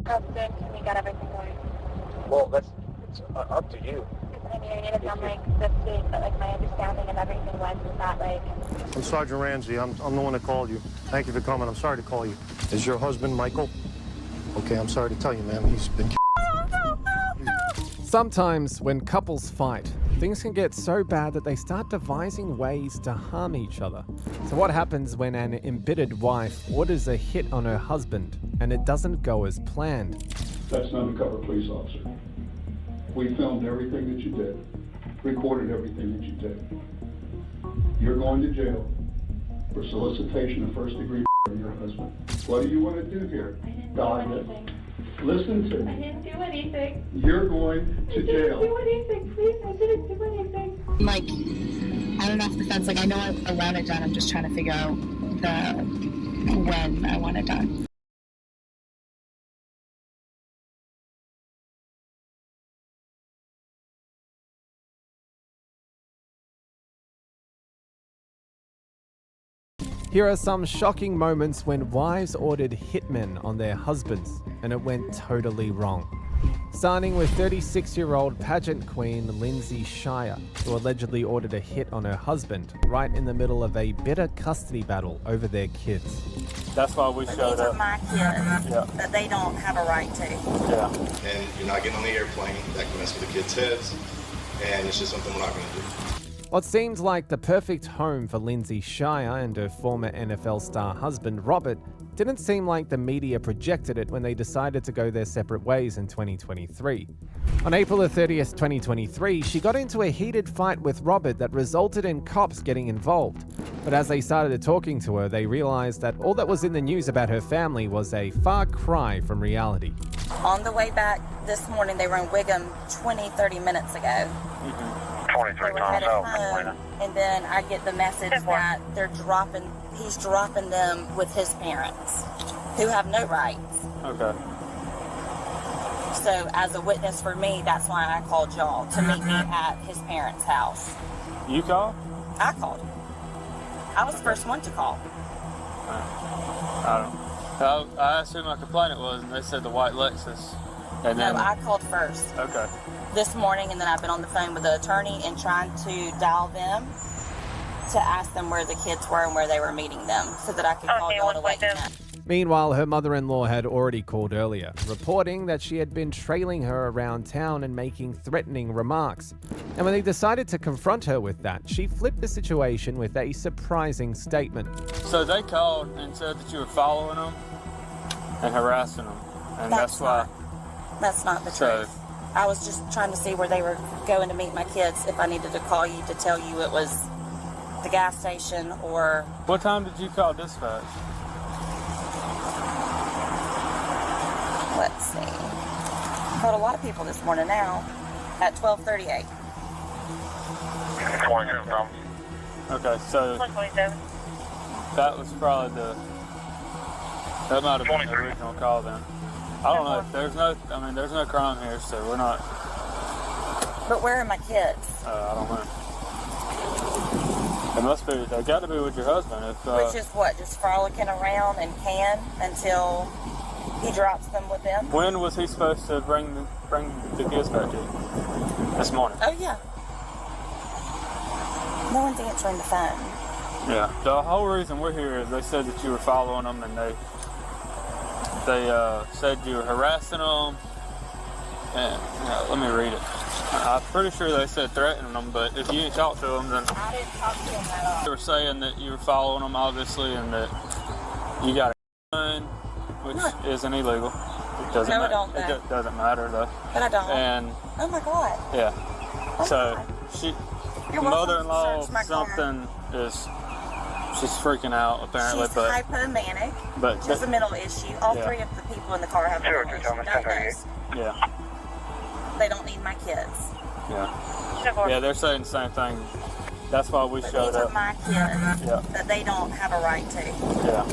That's good. We got everything going. Well, it's up to you. I mean, I need to sound like this week, but like my understanding of everything was that like. I'm Sergeant Ramsey. I'm the one that called you. Thank you for coming. I'm sorry to call you. Is your husband Michael? Okay, I'm sorry to tell you, ma'am. He's been. Sometimes when couples fight, things can get so bad that they start devising ways to harm each other. So what happens when an embittered wife orders a hit on her husband and it doesn't go as planned? That's an undercover police officer. We filmed everything that you did, recorded everything that you did. You're going to jail for solicitation of first-degree from your husband. What do you want to do here? I didn't do anything. Listen to me. I didn't do anything. You're going to jail. I didn't do anything. Please, I didn't do anything. Like, I don't know if the fence, like, I know I want it done. I'm just trying to figure out when I want it done. Here are some shocking moments when wives ordered hitmen on their husbands, and it went totally wrong. Starting with 36-year-old pageant queen Lindsay Shire, who allegedly ordered a hit on her husband right in the middle of a bitter custody battle over their kids. That's why we showed These are up. my kids that they don't have a right to. Yeah. And you're not getting on the airplane. That can mess with the kids' heads. And it's just something we're not going to do. What seemed like the perfect home for Lindsay Shire and her former NFL star husband Robert didn't seem like the media projected it when they decided to go their separate ways in 2023. On April 30th, 2023, she got into a heated fight with Robert that resulted in cops getting involved. But as they started talking to her, they realized that all that was in the news about her family was a far cry from reality. On the way back this morning, they were in Wiggum 30 minutes ago. 23 They were times headed out. home, and then I get the message that he's dropping them with his parents, who have no rights. Okay. So as a witness for me, that's why I called y'all to meet me at his parents' house. You called? I called. I was the first one to call. I asked who my complainant was, and they said the white Lexus. And then, No, I called first okay. this morning, and then I've been on the phone with the attorney and trying to dial them to ask them where the kids were and where they were meeting them so that I could call y'all to let you know. Meanwhile, her mother-in-law had already called earlier, reporting that she had been trailing her around town and making threatening remarks. And when they decided to confront her with that, she flipped the situation with a surprising statement. So they called and said that you were following them and harassing them. And that's why. That's not the So- truth. I was just trying to see where they were going to meet my kids, if I needed to call you to tell you it was the gas station or... What time did you call dispatch? Let's see. I called a lot of people this morning now at 12:38. 27 times. Okay, so 127. that was probably that might have been the 23. original call then. I don't know. There's no crime here, so we're not. But where are my kids? I don't know. It must be. They got to be with your husband. If Which is what? Just frolicking around and can until he drops them with them? when was he supposed to bring the kids back to you? This morning. Oh, yeah. No one's answering the phone. Yeah. The whole reason we're here is they said that you were following them, and they said you were harassing them. And let me read it. I'm pretty sure they said threatening them, but if you didn't talk to them, then I didn't talk to them at all. they were saying that you were following them, obviously, and that you got a gun, which isn't illegal. It doesn't No, it matter. don't, It though. doesn't matter though. But I don't. And Oh, my God. yeah, Oh, so God. she, You're welcome to mother-in-law, search my car. something is. She's freaking out apparently, She's but hypomanic. but She has a mental issue. All Yeah. three of the people in the car have a Sure, mental just issue. tell me, Diagnosed. yeah, They don't need my kids. yeah, they're saying the same thing. That's why we But showed these are up. my kids Yeah. that they don't have a right to. Yeah.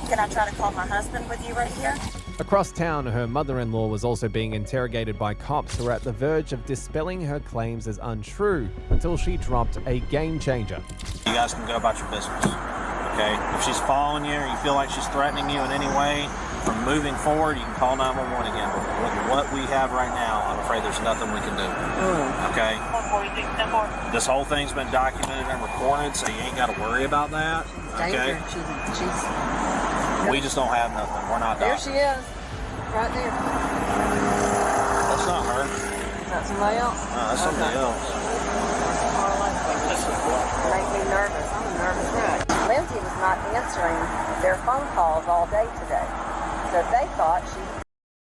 Can I try to call my husband with you right here? Across town, her mother-in-law was also being interrogated by cops who were at the verge of dispelling her claims as untrue until she dropped a game changer. You guys can go about your business, okay? If she's following you or you feel like she's threatening you in any way, from moving forward, you can call 911 again. But with what we have right now, I'm afraid there's nothing we can do. Okay? This whole thing's been documented and recorded, so you ain't got to worry about that. Okay? We just don't have nothing. We're not There doctors. she is, right there. That's not her. Is that somebody else? No, that's somebody else. Make me nervous. I'm a nervous wreck. Lindsay was not answering their phone calls all day today. So they thought she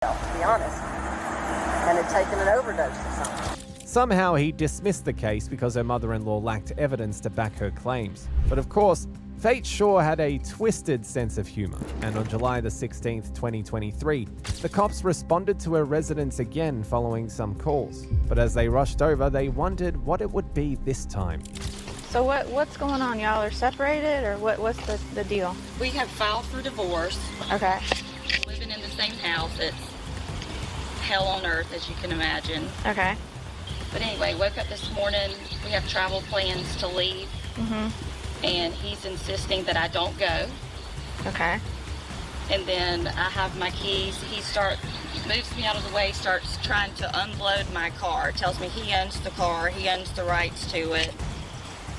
to be honest, and had taken an overdose or something. Somehow he dismissed the case because her mother-in-law lacked evidence to back her claims. But of course, Fate Shaw had a twisted sense of humor, and on July the 16th, 2023, the cops responded to her residence again following some calls. But as they rushed over, they wondered what it would be this time. So what's going on? Y'all are separated, or what's the deal? We have filed for divorce. Okay. Living in the same house. It's hell on earth, as you can imagine. Okay. But anyway, woke up this morning. We have travel plans to leave. And he's insisting that I don't go. Okay. And then I have my keys. He moves me out of the way, starts trying to unload my car. Tells me he owns the car, he owns the rights to it.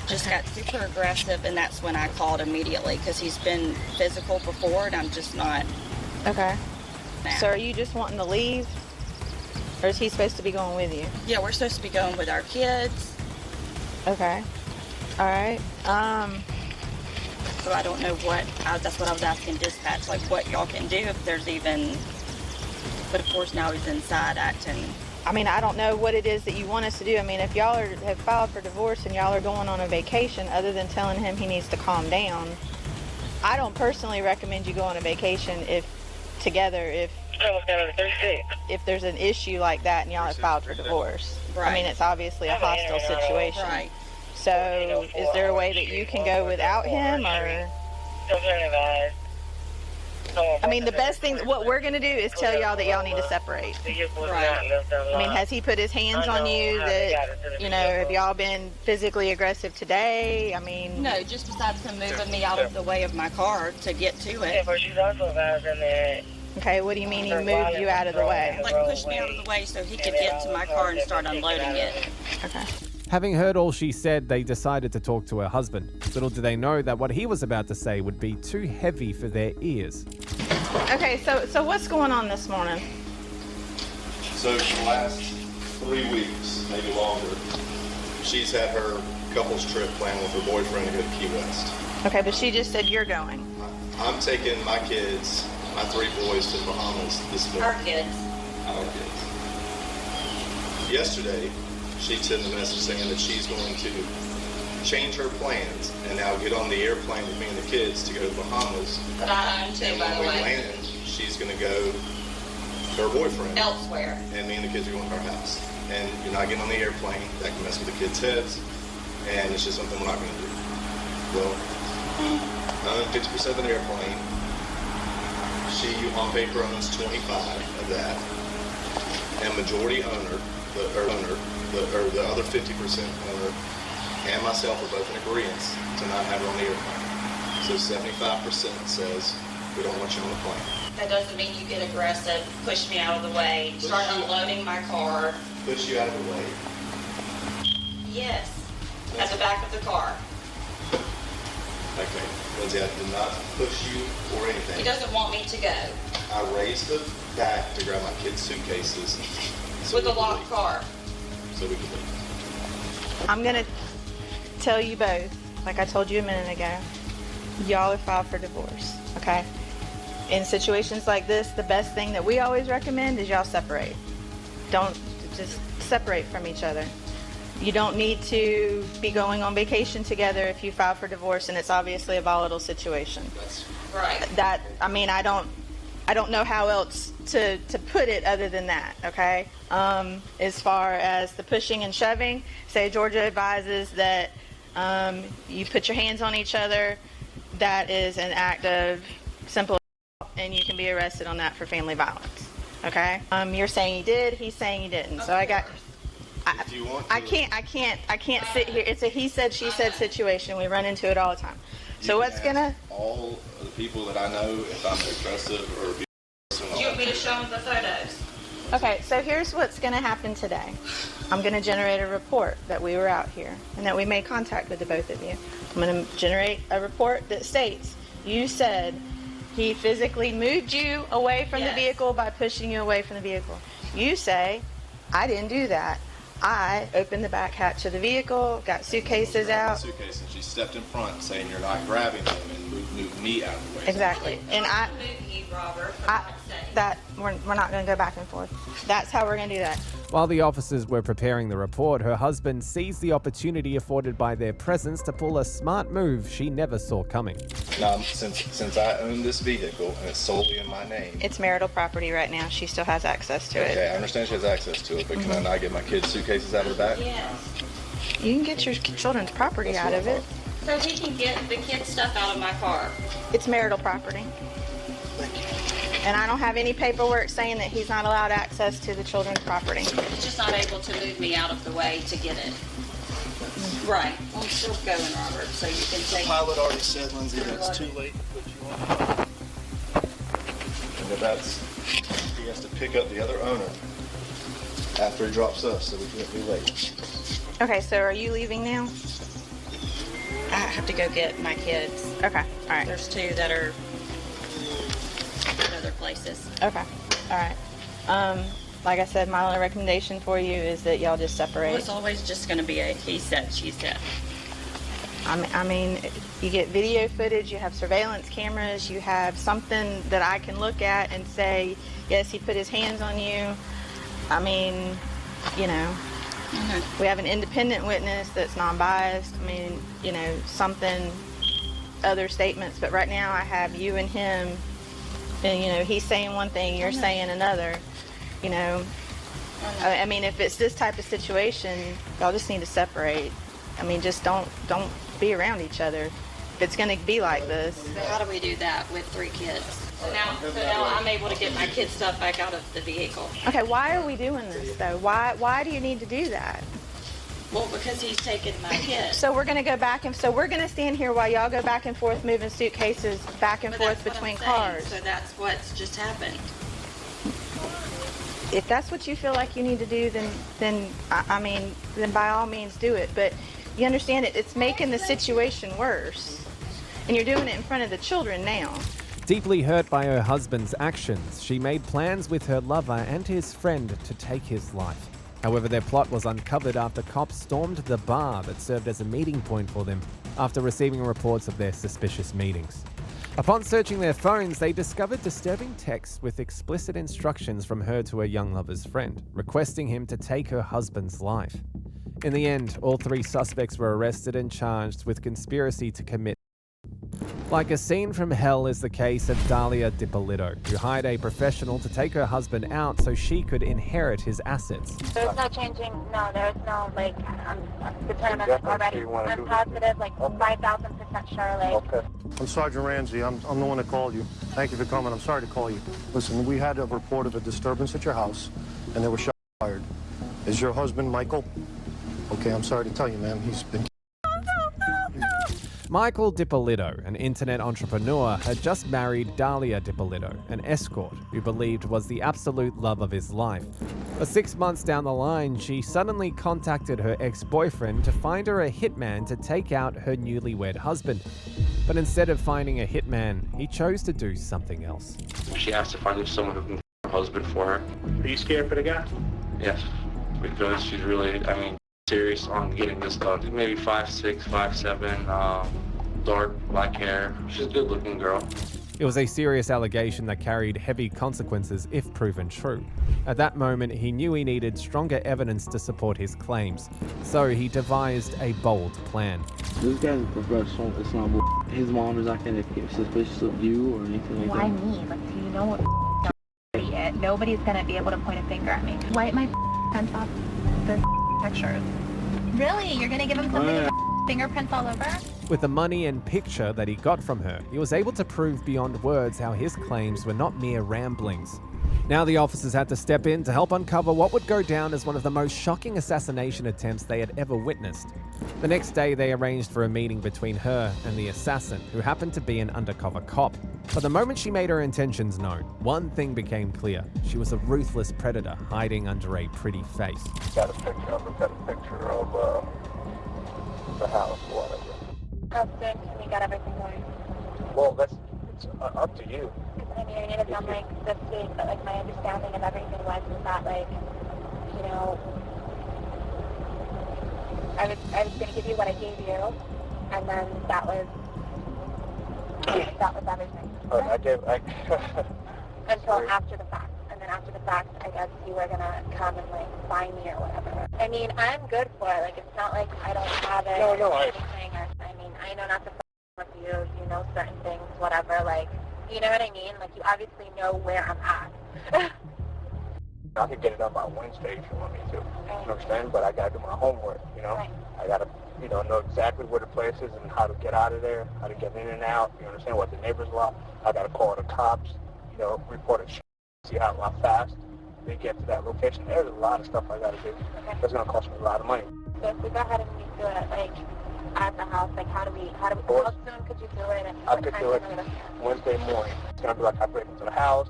Just got super aggressive, and that's when I called immediately, because he's been physical before, and I'm just not. Okay. Nah. So are you just wanting to leave? Or is he supposed to be going with you? Yeah, we're supposed to be going with our kids. Okay. All right. So I don't know that's what I was asking dispatch, like what y'all can do if there's even, but of course now he's inside acting. I mean, I don't know what it is that you want us to do. I mean, if y'all have filed for divorce and y'all are going on a vacation, other than telling him he needs to calm down, I don't personally recommend you go on a vacation if there's an issue like that and y'all have filed for divorce. Right. I mean, it's obviously a hostile situation. Right. So is there a way that you can go without him, or? I mean, the best thing, what we're going to do is tell y'all that y'all need to separate. Right. I mean, has he put his hands on you that, have y'all been physically aggressive today? I mean. No, just besides him moving me out of the way of my car to get to it. Okay, what do you mean he moved you out of the way? Like pushed me out of the way so he could get to my car and start unloading it. Okay. Having heard all she said, they decided to talk to her husband. Little did they know that what he was about to say would be too heavy for their ears. Okay, so what's going on this morning? So for the last 3 weeks, maybe longer, she's had her couples trip planned with her boyfriend to go to Key West. Okay, but she just said you're going. I'm taking my kids, my 3 boys, to the Bahamas this morning. Our kids. Our kids. Yesterday, she sent a message saying that she's going to change her plans and now get on the airplane with me and the kids to go to the Bahamas. That I own too, and by the when we way. land, she's going to go to her boyfriend. Elsewhere. And me and the kids are going to our house. And you're not getting on the airplane. That can mess with the kids' heads. And it's just something we're not going to do. Well, 50% of the airplane. She, on paper, owns 25 of that. And majority owner, the other 50% owner, and myself are both in agreement to not have her on the airplane. So 75% says we don't want you on the plane. That doesn't mean you get aggressive, push me out of the way, start unloading my car. Push you out of the way. Yes, at the back of the car. Okay, Lindsay, I did not push you or anything. He doesn't want me to go. I raised the back to grab my kids' suitcases. With a locked car. So we could leave. I'm going to tell you both, like I told you a minute ago, y'all are filed for divorce, okay? In situations like this, the best thing that we always recommend is y'all separate. Don't just separate from each other. You don't need to be going on vacation together if you file for divorce and it's obviously a volatile situation. That's right. That, I mean, I don't know how else to put it other than that, okay? As far as the pushing and shoving, say Georgia advises that you put your hands on each other, that is an act of simple assault, and you can be arrested on that for family violence, okay? You're saying he did, he's saying he didn't. So I can't sit here. It's a he said, she said situation. We run into it all the time. So what's gonna? All of the people that I know, if I'm aggressive or Okay, so here's what's going to happen today. I'm going to generate a report that we were out here and that we made contact with the both of you. I'm going to generate a report that states you said he physically moved you away from the vehicle by pushing you away from the vehicle. You say, I didn't do that. I opened the back hatch of the vehicle, got suitcases out. Suitcase, and she stepped in front saying you're not grabbing him and moved me out of the way. Exactly. And we're not going to go back and forth. That's how we're going to do that. While the officers were preparing the report, her husband seized the opportunity afforded by their presence to pull a smart move she never saw coming. Now, since I own this vehicle and it's solely in my name. It's marital property right now. She still has access to it. Okay, I understand she has access to it, but can I not get my kids' suitcases out of the back? Yes. You can get your children's property out of it. So he can get the kids' stuff out of my car. It's marital property. And I don't have any paperwork saying that he's not allowed access to the children's property. He's just not able to move me out of the way to get it. Right. I'm still going, Robert, so you can take... Pilot already said, Lindsay, that it's too late to put you on. And he has to pick up the other owner after he drops us, so we can't be late. Okay, so are you leaving now? I have to go get my kids. Okay, all right. There's two that are in other places. Okay, all right. Like I said, my only recommendation for you is that y'all just separate. Well, it's always just going to be a he said, she said. I mean, you get video footage, you have surveillance cameras, you have something that I can look at and say, yes, he put his hands on you. I mean, you know, we have an independent witness that's non-biased. I mean, you know, something, other statements. But right now I have you and him, and, you know, he's saying one thing, you're saying another. You know, I mean, if it's this type of situation, y'all just need to separate. I mean, just don't be around each other if it's going to be like this. So how do we do that with 3 kids? So now I'm able to get my kids' stuff back out of the vehicle. Okay, why are we doing this though? Why do you need to do that? Well, because he's taking my kids. So we're going to go back and so we're going to stand here while y'all go back and forth moving suitcases back and forth between cars. So that's what's just happened. If that's what you feel like you need to do, then by all means do it. But you understand it's making the situation worse, and you're doing it in front of the children now. Deeply hurt by her husband's actions, she made plans with her lover and his friend to take his life. However, their plot was uncovered after cops stormed the bar that served as a meeting point for them after receiving reports of their suspicious meetings. Upon searching their phones, they discovered disturbing texts with explicit instructions from her to her young lover's friend, requesting him to take her husband's life. In the end, all 3 suspects were arrested and charged with conspiracy to commit. Like a scene from hell is the case of Dalia DiPolito, who hired a professional to take her husband out so she could inherit his assets. There's no changing, no, there's no, like, I'm determined already. I'm positive, like, 5,000% sure, like. Okay. I'm Sergeant Ramsey. I'm the one that called you. Thank you for coming. I'm sorry to call you. Listen, we had a report of a disturbance at your house, and there were shots fired. Is your husband Michael? Okay, I'm sorry to tell you, ma'am. He's been... Michael DiPolito, an internet entrepreneur, had just married Dalia DiPolito, an escort who believed was the absolute love of his life. But 6 months down the line, she suddenly contacted her ex-boyfriend to find her a hitman to take out her newlywed husband. But instead of finding a hitman, he chose to do something else. She asked if I knew someone who can get her husband for her. Are you scared for the guy? Yes, because she's really, serious on getting this done. Maybe 5'6", 5'7", dark black hair. She's a good-looking girl. It was a serious allegation that carried heavy consequences if proven true. At that moment, he knew he needed stronger evidence to support his claims, so he devised a bold plan. This guy's a professional. It's not bull. His mom is not going to get suspicious of you or anything like that. Why me? Like, do you know what idiot? Nobody's gonna be able to point a finger at me. Wipe my pants off the pictures. Really? You're gonna give him something with fingerprints all over? With the money and picture that he got from her, he was able to prove beyond words how his claims were not mere ramblings. Now the officers had to step in to help uncover what would go down as one of the most shocking assassination attempts they had ever witnessed. The next day, they arranged for a meeting between her and the assassin, who happened to be an undercover cop. But the moment she made her intentions known, one thing became clear. She was a ruthless predator hiding under a pretty face. Got a picture of the house, whatever. How soon can we get everything going? Well, it's up to you. I mean, I need it done like this week, but like my understanding of everything was that like, you know, I was gonna give you what I gave you, and then that was everything. Until after the fact, and then after the fact, I guess you were gonna come and like find me or whatever. I mean, I'm good for it. Like it's not like I don't have it. No, or anything. Or I mean, I know not to with you. You know certain things, whatever. Like. You know what I mean? Like, you obviously know where I'm at. I could get it done by Wednesday if you want me to. You understand? But I gotta do my homework, you know? Right. I gotta, know exactly where the place is and how to get out of there, how to get in and out, you understand what the neighbors want. I gotta call the cops, report it, see how fast they get to that location. There's a lot of stuff I gotta do. Okay. That's gonna cost me a lot of money. So if we go ahead and we do it, like, at the house, like, how soon could you do it? And I could do it Wednesday morning. It's going to be like I break into the house,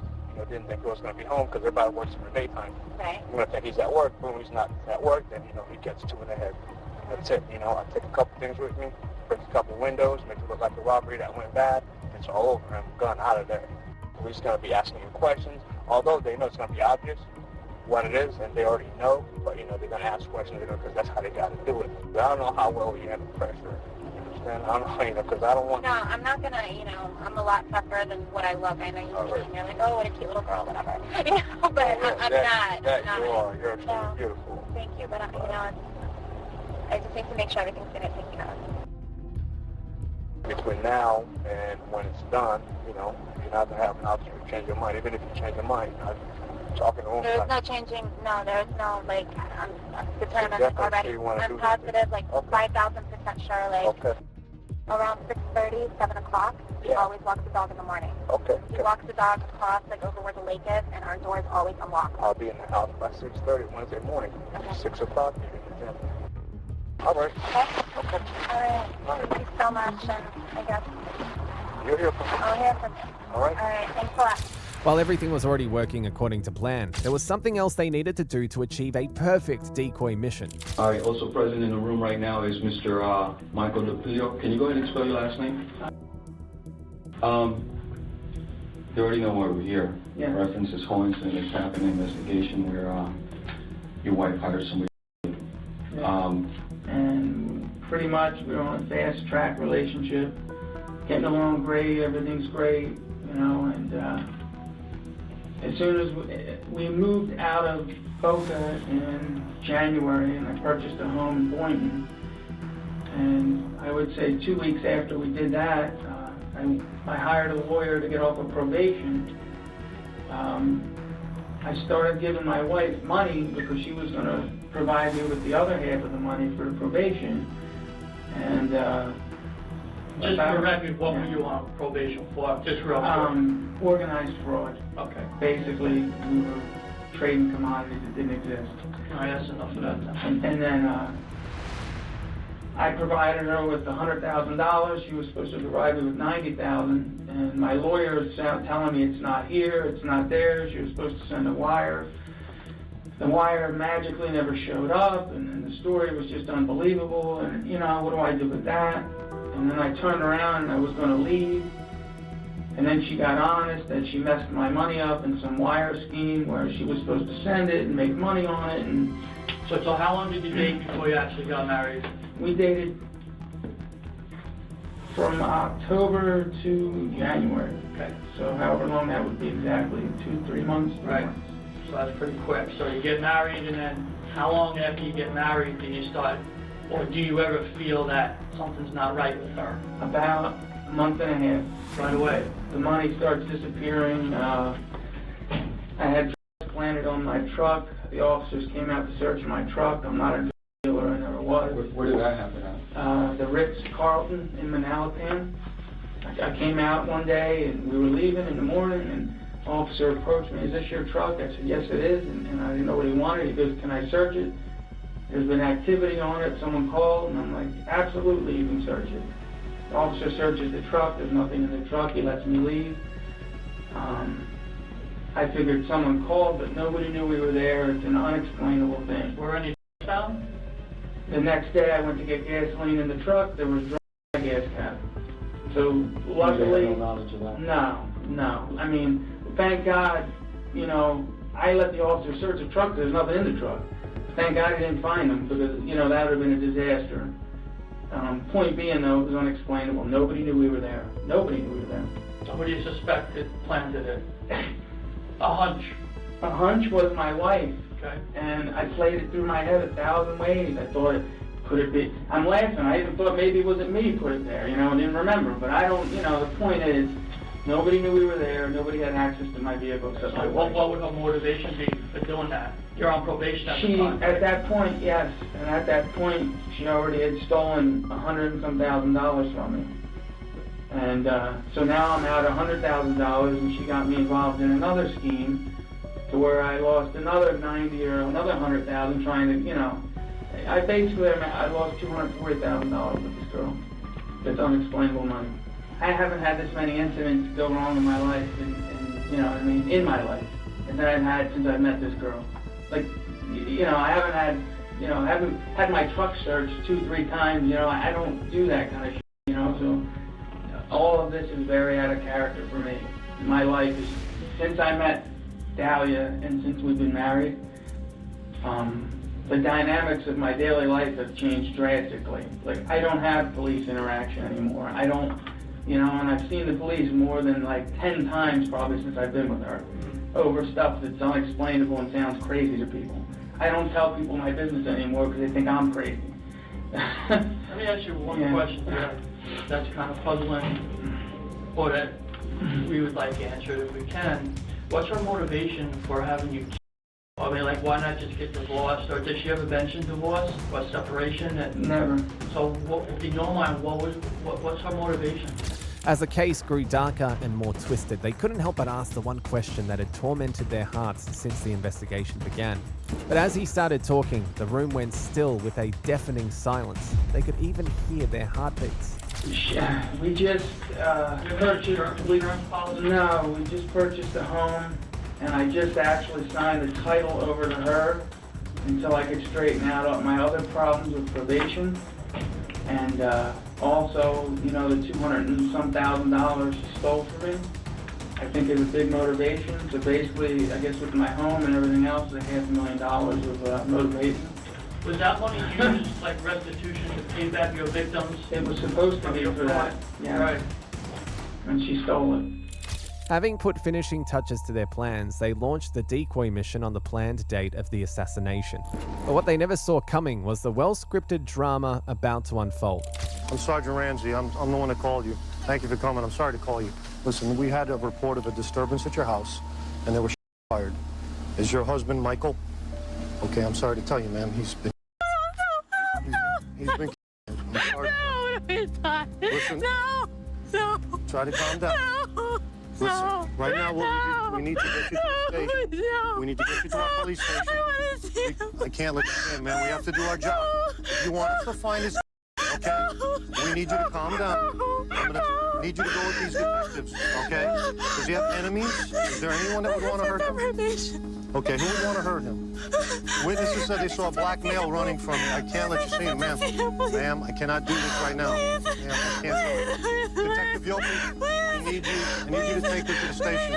didn't think he was going to be home because everybody works in the daytime. Right. I'm going to think he's at work. Boom, he's not at work, then, he gets 2 in the head. That's it, I take a couple things with me, break a couple windows, make it look like a robbery that went bad. It's all over. I'm gone out of there. We're just going to be asking you questions, although they know it's going to be obvious what it is, and they already know, but, they're going to ask questions, because that's how they got to do it. But I don't know how well you handle pressure. You understand? I don't know, because I don't want... No, I'm not going to, I'm a lot tougher than what I look. I know you're like, oh, what a cute little girl, whatever. But I'm not. You are. You're beautiful. Thank you, but, I just need to make sure everything's going to take care of. Between now and when it's done, you're not going to have an option to change your mind. Even if you change your mind, talking to him. There's no changing, there's no, like, I'm determined already. I'm positive, like, 5,000% sure, like, around 6:30, 7 o'clock, he always walks the dog in the morning. Okay. He walks the dog across, like, over where the lake is, and our door is always unlocked. I'll be in the house by 6:30 Wednesday morning. Okay. 6 o'clock, you're in the gym. All right. Okay. All right. Thank you so much, and I guess... You'll hear from me. I'll hear from you. All right. All right, thanks a lot. While everything was already working according to plan, there was something else they needed to do to achieve a perfect decoy mission. All right, also present in the room right now is Mr. Michael DePilio. Can you go ahead and spell your last name? You already know why we're here. Yeah. Reference this whole incident that's happened, an investigation where your wife hired somebody. Yeah. And pretty much we're on a fast track relationship. Getting along great, everything's great, and as soon as we moved out of Boca in January, and I purchased a home in Boynton, and I would say 2 weeks after we did that, I hired a lawyer to get off of probation. I started giving my wife money because she was going to provide me with the other half of the money for the probation, and just for the record, what were you on probation for? Just real quick. Organized fraud. Okay. Basically, we were trading commodities that didn't exist. All right, that's enough of that. And then I provided her with $100,000. She was supposed to provide me with $90,000. And my lawyer is telling me it's not here, it's not there. She was supposed to send a wire. The wire magically never showed up, and the story was just unbelievable. And what do I do with that? And then I turned around and I was going to leave. And then she got honest that she messed my money up in some wire scheme where she was supposed to send it and make money on it. And so how long did you date before you actually got married? We dated from October to January. Okay. So however long that would be exactly, 2-3 months. Right. So that's pretty quick. So you get married, and then how long after you get married do you start, or do you ever feel that something's not right with her? About a month and a half. Right away. The money starts disappearing. I had planted on my truck. The officers came out to search my truck. I'm not a dealer, I never was. Where did that happen at? The Ritz-Carlton in Manalapan. I came out one day and we were leaving in the morning, and officer approached me, "Is this your truck?" I said, "Yes, it is," and I didn't know what he wanted. He goes, "Can I search it? There's been activity on it, someone called," and I'm like, "Absolutely, you can search it." The officer searches the truck, there's nothing in the truck, he lets me leave. I figured someone called, but nobody knew we were there. It's an unexplainable thing. Were any found? The next day I went to get gasoline in the truck, there was dry gas cap. So luckily, no knowledge of that? No. I mean, thank God, you know, I let the officer search the truck, there's nothing in the truck. Thank God he didn't find them, because, you know, that would have been a disaster. Point being, though, it was unexplainable. Nobody knew we were there. Nobody knew we were there. So what do you suspect it planted it? A hunch. A hunch was my wife. Okay. And I played it through my head 1,000 ways. I thought, could it be? I'm laughing. I even thought maybe it wasn't me who put it there, you know, and didn't remember. But I don't, you know, the point is, nobody knew we were there. Nobody had access to my vehicle except my wife. What would her motivation be for doing that? You're on probation at the time. At that point, yes. And at that point, she already had stolen $100 and some thousand from me. And so now I'm out $100,000, and she got me involved in another scheme to where I lost another 90 or another 100,000 trying to, you know, I lost $240,000 with this girl. That's unexplainable money. I haven't had this many incidents go wrong in my life, and you know what I mean, in my life, and that I've had since I met this girl. Like, you know, I haven't had, you know, I haven't had my truck searched 2-3 times, you know, I don't do that kind of shit, you know, so all of this is very out of character for me. My life is, since I met Dahlia and since we've been married, the dynamics of my daily life have changed drastically. Like, I don't have police interaction anymore. I don't, you know, and I've seen the police more than like 10 times probably since I've been with her, over stuff that's unexplainable and sounds crazy to people. I don't tell people my business anymore because they think I'm crazy. Let me ask you one question here that's kind of puzzling, or that we would like answered if we can. What's her motivation for having you? I mean, like, why not just get divorced? Or did she ever mention divorce or separation? Never. So, if you don't mind, what's her motivation? As the case grew darker and more twisted, they couldn't help but ask the one question that had tormented their hearts since the investigation began. But as he started talking, the room went still with a deafening silence. They could even hear their heartbeats. We just we just purchased a home, and I just actually signed the title over to her until I could straighten out my other problems with probation. And also, you know, the $200 and some thousand she stole from me, I think is a big motivation. So basically, I guess with my home and everything else, like $500,000 of motivation. Was that money used like restitution to pay back your victims? It was supposed to be for that. Yeah. Right. And she stole it. Having put finishing touches to their plans, they launched the decoy mission on the planned date of the assassination. But what they never saw coming was the well-scripted drama about to unfold. I'm Sergeant Ramsey. I'm the one that called you. Thank you for coming. I'm sorry to call you. Listen, we had a report of a disturbance at your house, and there was fired. Is your husband Michael? Okay, I'm sorry to tell you, ma'am. He's been... I'm sorry. Listen. Try to calm down. Listen, right now we need to get you to the station. We need to get you to our police station. I can't let you in, man. We have to do our job. If you want us to find his okay? We need you to calm down. I'm gonna need you to go with these detectives, okay? Does he have enemies? Is there anyone that would want to hurt him? Okay, who would want to hurt him? Witnesses said they saw a black male running from me. I can't let you see him, ma'am. Ma'am, I cannot do this right now. Ma'am, I can't. Detective Yopi, I need you to take her to the station.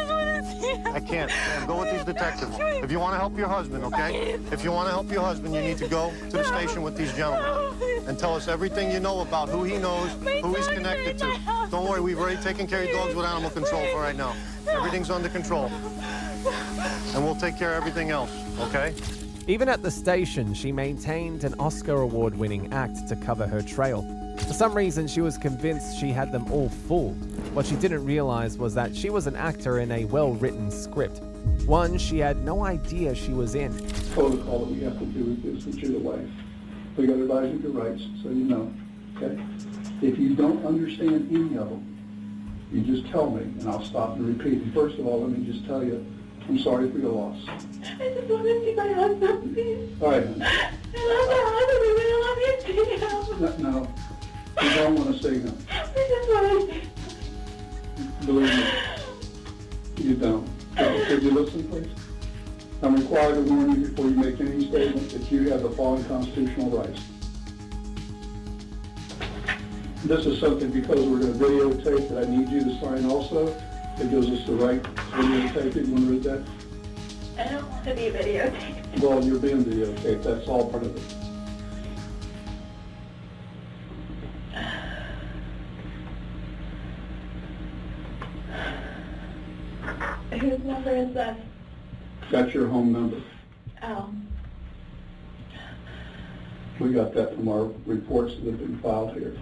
I can't. Ma'am, go with these detectives. If you want to help your husband, okay? If you want to help your husband, you need to go to the station with these gentlemen and tell us everything you know about who he knows, who he's connected to. Don't worry, we've already taken care of your dogs with animal control for right now. Everything's under control. And we'll take care of everything else, okay? Even at the station, she maintained an Oscar award-winning act to cover her trail. For some reason, she was convinced she had them all fooled. What she didn't realize was that she was an actor in a well-written script. One she had no idea she was in. Protocol that we have to do with this, which is the wife. We got to advise you your rights, so you know, okay? If you don't understand any of them, You just tell me, and I'll stop and repeat. And first of all, let me just tell you, I'm sorry for your loss. I just want to see my husband, please. All right, honey. I love my husband. I love you too. No, you don't want to see him. I just want to see. Believe me, you don't. Could you listen, please? I'm required to warn you before you make any statement that you have the following constitutional rights. This is something because we're going to videotape that I need you to sign also. It gives us the right to videotape it. You want to read that? I don't want to be videotaped. Well, you're being videotaped. That's all part of it. Whose number is this? That's your home number. Oh. We got that from our reports that have been filed here.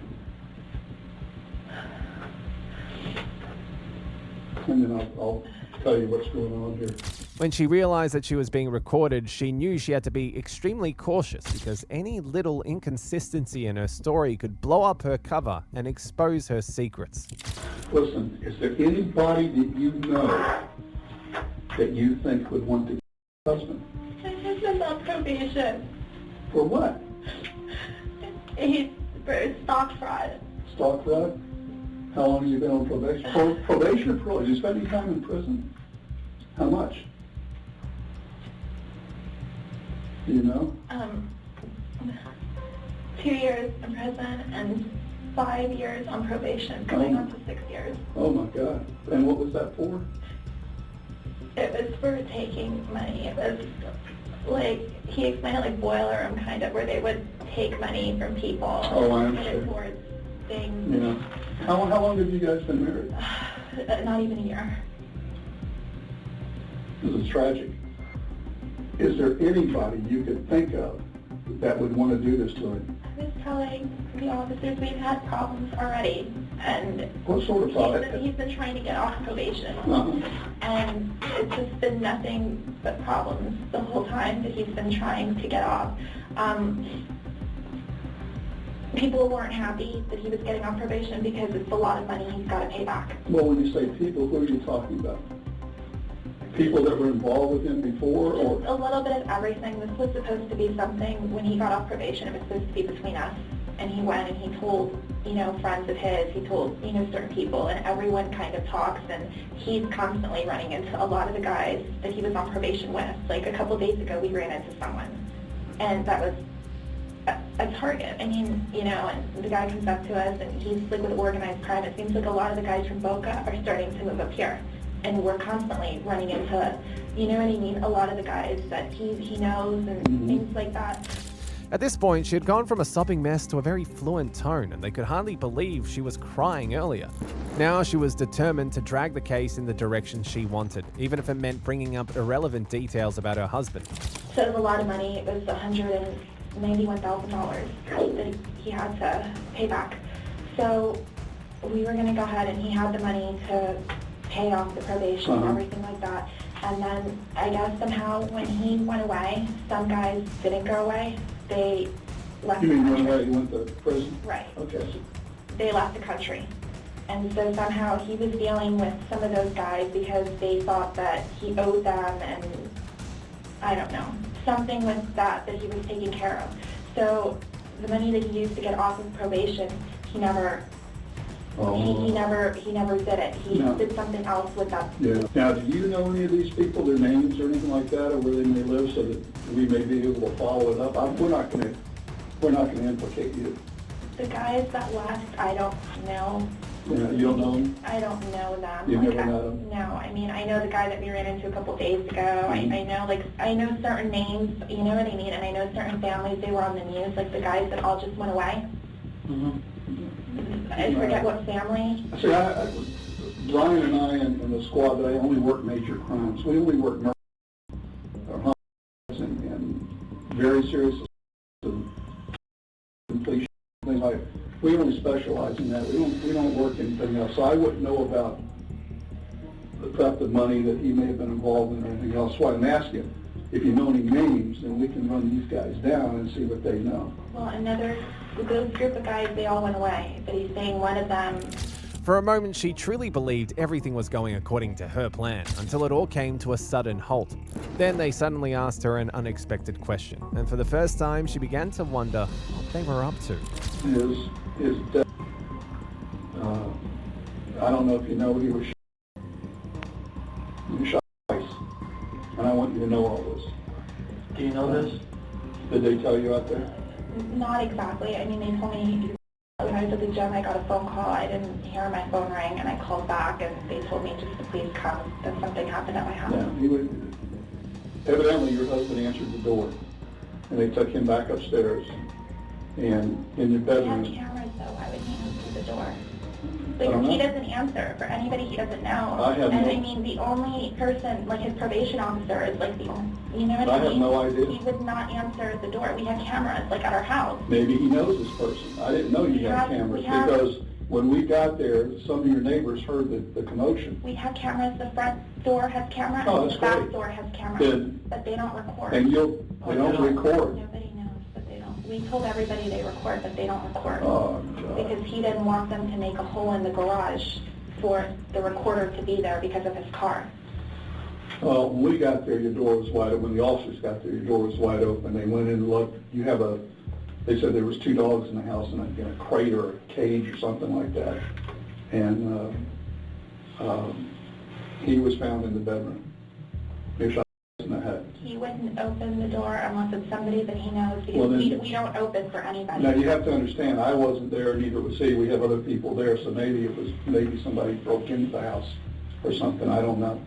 And then I'll tell you what's going on here. When she realized that she was being recorded, she knew she had to be extremely cautious because any little inconsistency in her story could blow up her cover and expose her secrets. Listen, is there anybody that you know that you think would want to get your husband? My husband's on probation. For what? He's for stock fraud. Stock fraud? How long have you been on probation? Probation or parole? Did you spend any time in prison? How much? Do you know? 2 years in prison and 5 years on probation, going on to 6 years. Oh my God. And what was that for? It was for taking money. It was like, he explained it like boiler room kind of, where they would take money from people and put it towards things. Yeah. How long have you guys been married? Not even a year. This is tragic. Is there anybody you could think of that would want to do this to him? I was telling the officers we've had problems already, and What sort of problem? he's been trying to get off probation, and it's just been nothing but problems the whole time that he's been trying to get off. People weren't happy that he was getting off probation because it's a lot of money he's got to pay back. Well, when you say people, who are you talking about? People that were involved with him before, or? Just a little bit of everything. This was supposed to be something, when he got off probation, it was supposed to be between us. And he went and he told, friends of his, he told, certain people, and everyone kind of talks, and he's constantly running into a lot of the guys that he was on probation with. Like a couple days ago, we ran into someone, and that was a target. I mean, and the guy comes up to us, and he's like with organized crime. It seems like a lot of the guys from Boca are starting to move up here. And we're constantly running into, a lot of the guys that he knows and things like that. At this point, she had gone from a sobbing mess to a very fluent tone, and they could hardly believe she was crying earlier. Now she was determined to drag the case in the direction she wanted, even if it meant bringing up irrelevant details about her husband. So it was a lot of money. It was $191,000 that he had to pay back. So we were going to go ahead, and he had the money to pay off the probation and everything like that. And then I guess somehow when he went away, some guys didn't go away. They left You the mean country. when he went to prison? Right. Okay. They left the country. And so somehow he was dealing with some of those guys because they thought that he owed them, and I don't know, something with that he was taking care of. So the money that he used to get off of probation, he never did it. He did something else with that. Yeah. Now, do you know any of these people, their names or anything like that, or where they may live, so that we may be able to follow it up? We're not going to implicate you. The guys that left, I don't know. Yeah, you don't know them? I don't know them. You've never met them? No, I mean, I know the guy that we ran into a couple days ago. I know certain names, you know what I mean, and I know certain families, they were on the news, like the guys that all just went away. I forget what family. See, Brian and I and the squad, I only work major crimes. We only work murder, and very serious completion, things like. We only specialize in that. We don't work anything else. So I wouldn't know about the theft of money that he may have been involved in or anything else. So I'm asking, if you know any names, then we can run these guys down and see what they know. Well, those group of guys, they all went away. But he's saying one of them. For a moment, she truly believed everything was going according to her plan, until it all came to a sudden halt. Then they suddenly asked her an unexpected question, and for the first time, she began to wonder what they were up to. His death, I don't know if you know, he was shot twice, and I want you to know all this. Do you know this? Did they tell you out there? Not exactly. I mean, they told me when I was at the gym, I got a phone call. I didn't hear my phone ring, and I called back, and they told me just to please come, that something happened at my house. Yeah, evidently your husband answered the door, and they took him back upstairs, and in your bedroom. We have cameras, though. Why would he answer the door? Like, he doesn't answer for anybody he doesn't know. I mean, the only person, like his probation officer, is like the only, you know what I mean? I have no idea. He would not answer the door. We have cameras, like at our house. Maybe he knows this person. I didn't know you had cameras because when we got there, some of your neighbors heard the commotion. We have cameras. The front door has cameras. Oh, and that's the back great. door has cameras. But they don't record. And they don't record. Nobody knows, but they don't. We told everybody they record, but they don't record. Oh, God. Because he didn't want them to make a hole in the garage for the recorder to be there because of his car. Well, when we got there, your door was wide open. When the officers got there, your door was wide open. They went in and looked. They said there was 2 dogs in the house in a crate or a cage or something like that. And he was found in the bedroom. He was shot in the head. He wouldn't open the door unless it's somebody that he knows, because Well, then, we don't open for anybody. Now, you have to understand, I wasn't there, neither was he. We have other people there, so maybe somebody broke into the house or something. I don't know.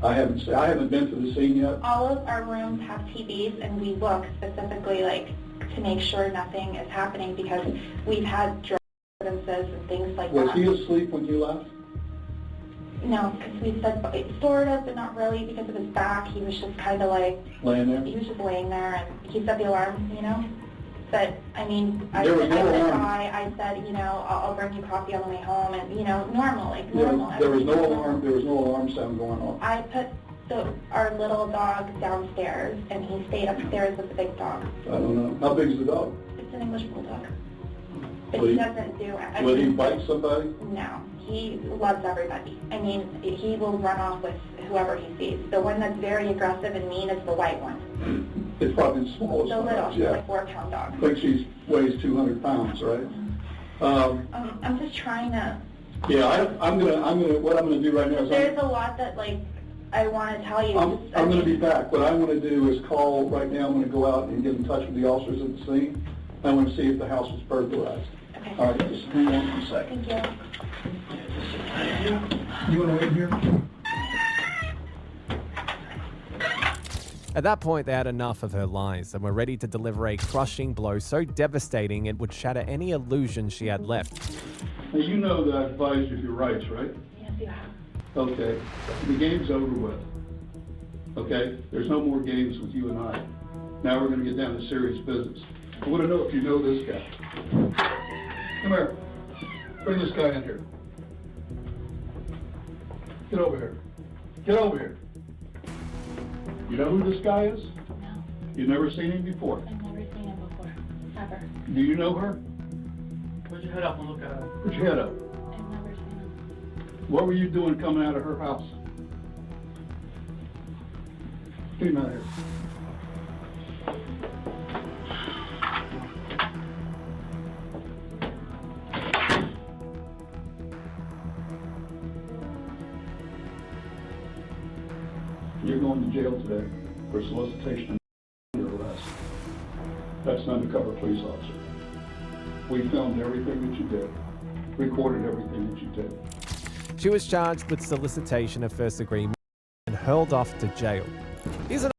I haven't been to the scene yet. All of our rooms have TVs, and we look specifically, like, to make sure nothing is happening, because we've had drug evidences and things like that. Was he asleep when you left? No, because we said sort of, but not really, because of his back. He was just kind of like... Laying there? He was just laying there, and he set the alarm, you know? But, I mean, I There was said no alarm. hi, I said, you know, I'll bring you coffee on the way home, and, you know, normal, like normal. There was no alarm. There was no alarm sound going on. I put our little dog downstairs, and he stayed upstairs with the big dog. I don't know. How big is the dog? It's an English bulldog. But Will he he- doesn't do it. Will he bite somebody? No. He loves everybody. I mean, he will run off with whoever he sees. The one that's very aggressive and mean is the white one. It's probably the smallest The one. little, Yeah. like 4-pound dog. I think she weighs 200 pounds, right? I'm just trying to... Yeah, what I'm gonna do right now is There's a lot that, like, I want to tell you. I'm gonna be back. What I want to do is call right now. I'm gonna go out and get in touch with the officers at the scene. I want to see if the house was burglarized. Okay. All right, just hang on for a second. Thank you. You want to wait here? At that point, they had enough of her lies and were ready to deliver a crushing blow so devastating it would shatter any illusion she had left. Now, you know that I advised you of your rights, right? Yes, you have. Okay. The game's over with. Okay? There's no more games with you and I. Now we're going to get down to serious business. I want to know if you know this guy. Come here. Bring this guy in here. Get over here. Get over here. You know who this guy is? No. You've never seen him before? I've never seen him before. Ever. Do you know her? Put your head up and look at her. Put your head up. I've never seen him. What were you doing coming out of her house? Get him out of here. You're going to jail today for solicitation and arrest. That's an undercover police officer. We filmed everything that you did, recorded everything that you did. She was charged with solicitation of first-degree murder and hurled off to jail. Isn't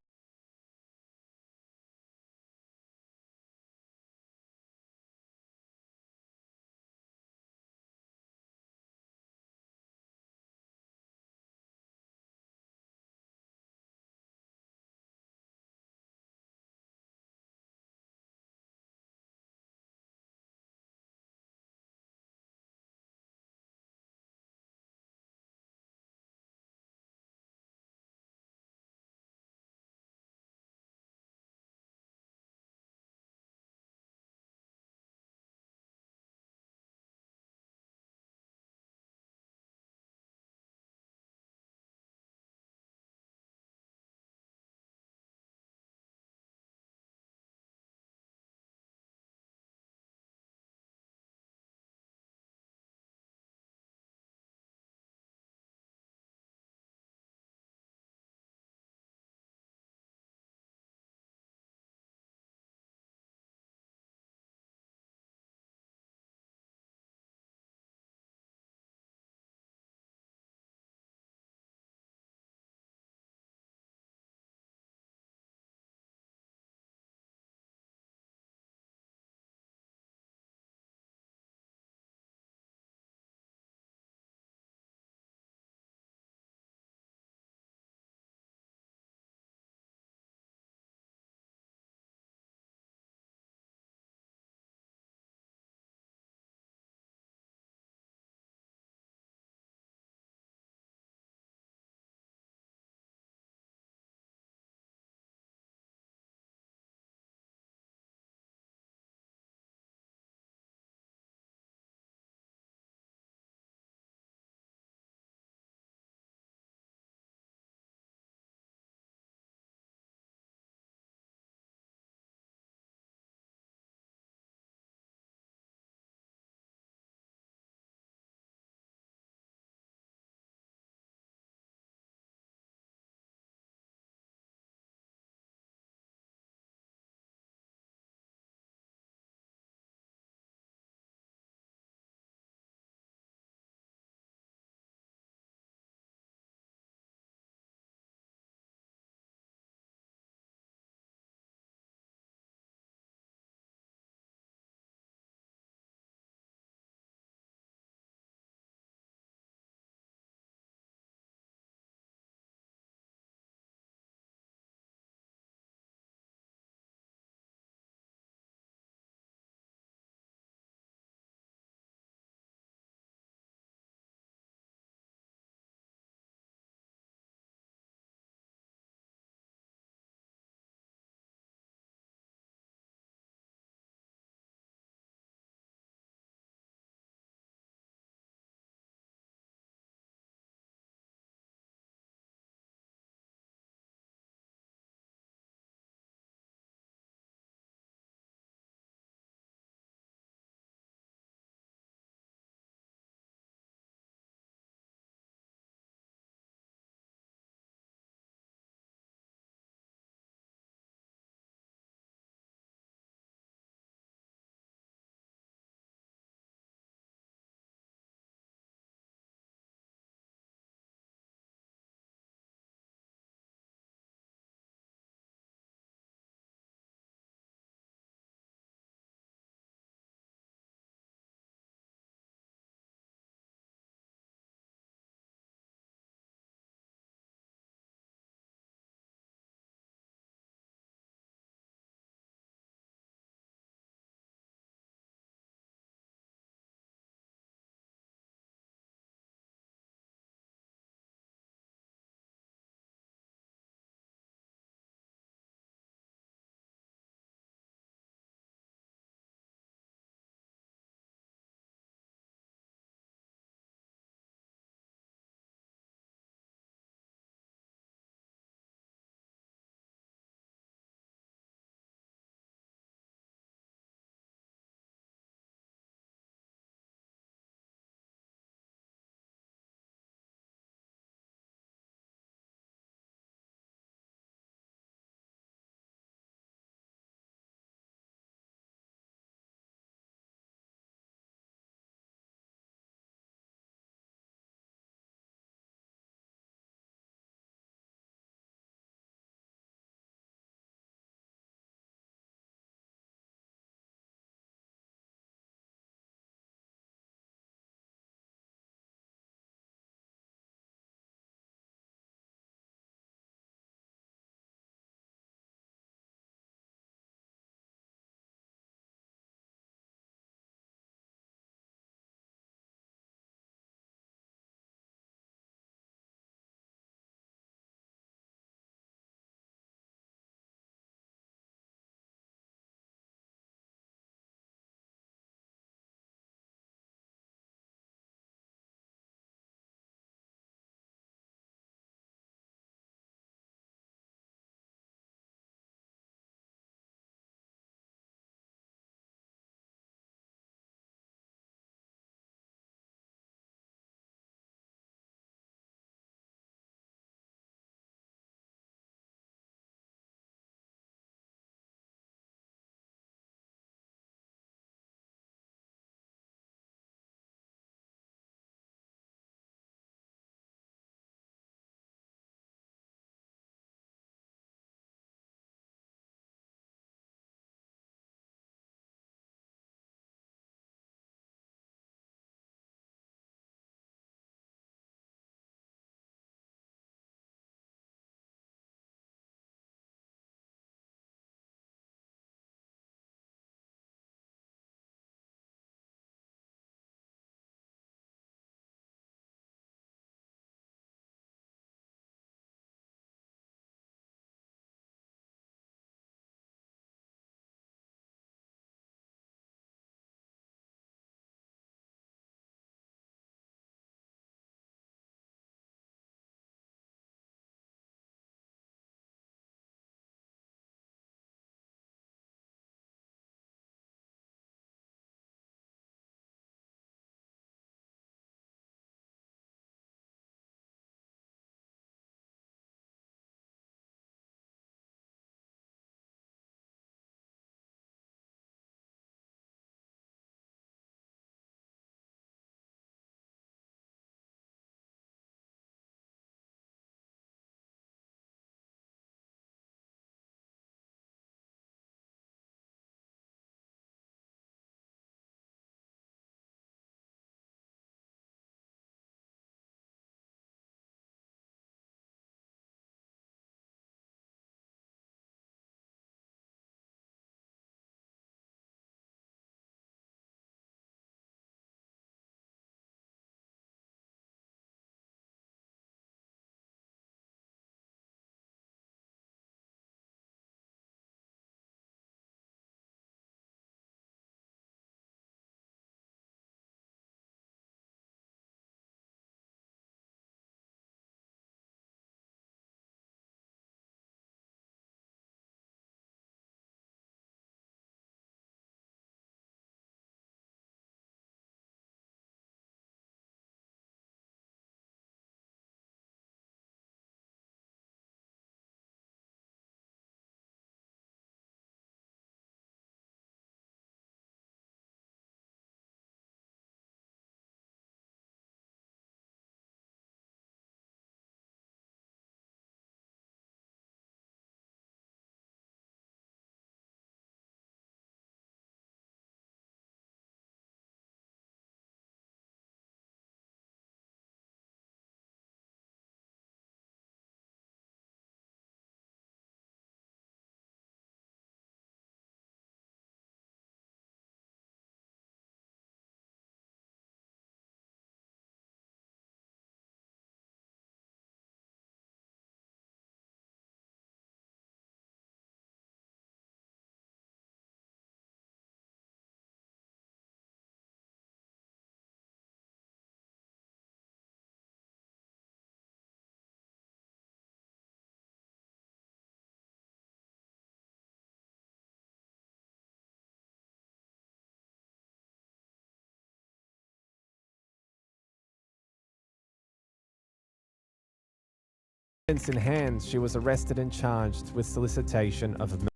evidence in hand, she was arrested and charged with solicitation of murder.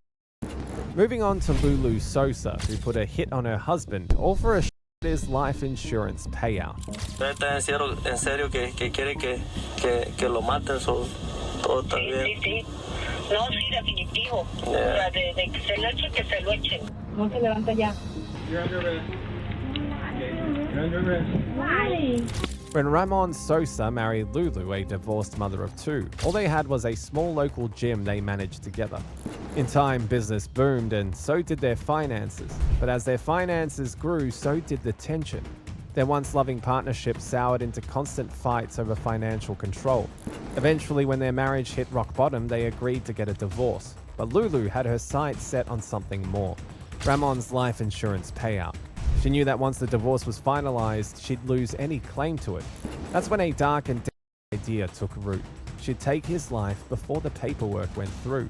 Moving on to Lulu Sosa, who put a hit on her husband, all for a his life insurance payout. Está en serio que quiere que lo maten, todo está bien. Sí. No, sí, definitivo. O sea, de que se lo echen, que se lo echen. No se levanta ya. You're under arrest. You're under arrest. Why? When Ramon Sosa married Lulu, a divorced mother of two, all they had was a small local gym they managed together. In time, business boomed, and so did their finances. But as their finances grew, so did the tension. Their once loving partnership soured into constant fights over financial control. Eventually, when their marriage hit rock bottom, they agreed to get a divorce. But Lulu had her sights set on something more: Ramon's life insurance payout. She knew that once the divorce was finalized, she'd lose any claim to it. That's when a dark and dangerous idea took root. She'd take his life before the paperwork went through.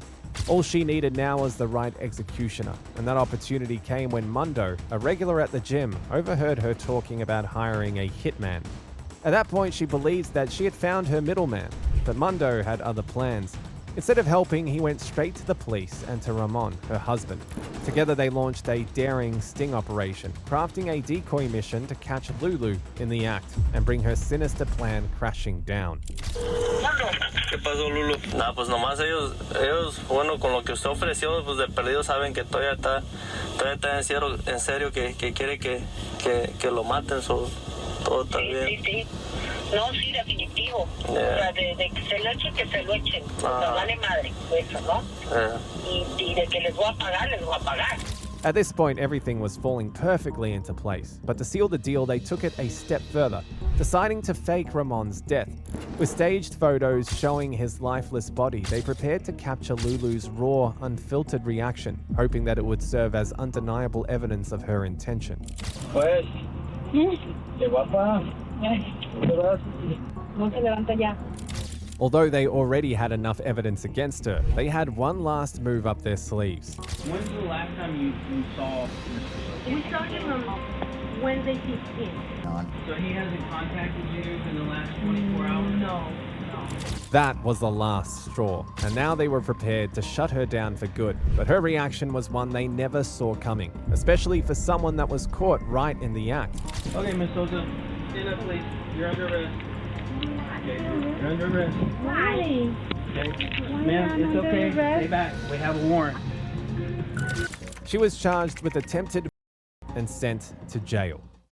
All she needed now was the right executioner, and that opportunity came when Mundo, a regular at the gym, overheard her talking about hiring a hitman. At that point, she believed that she had found her middleman, but Mundo had other plans. Instead of helping, he went straight to the police and to Ramon, her husband. Together they launched a daring sting operation, crafting a decoy mission to catch Lulu in the act and bring her sinister plan crashing down. ¿Qué pasó, Lulu? Nah, pues nomás ellos, bueno, con lo que usted ofreció, pues de perdido saben que todavía está en serio que quiere que lo maten, todo está bien. Sí. No, sí, definitivo. O sea, de que se lo echen, que se lo echen. O sea, vale madre, eso, ¿no? Y de que les voy a pagar. At this point, everything was falling perfectly into place, but to seal the deal, they took it a step further, deciding to fake Ramon's death. With staged photos showing his lifeless body, they prepared to capture Lulu's raw, unfiltered reaction, hoping that it would serve as undeniable evidence of her intention. Pues, qué guapa. No se levanta ya. Although they already had enough evidence against her, they had one last move up their sleeves. When's the last time you saw Mr. We saw him on Wednesday 15th. So he hasn't contacted you in the last 24 hours? No. That was the last straw, and now they were prepared to shut her down for good. But her reaction was one they never saw coming, especially for someone that was caught right in the act. Okay, Miss Sosa, stand up, please. You're under arrest. Okay, you're under arrest. Why? Okay, ma'am, it's okay. Stay back. We have a warrant. She was charged with attempted and sent to jail.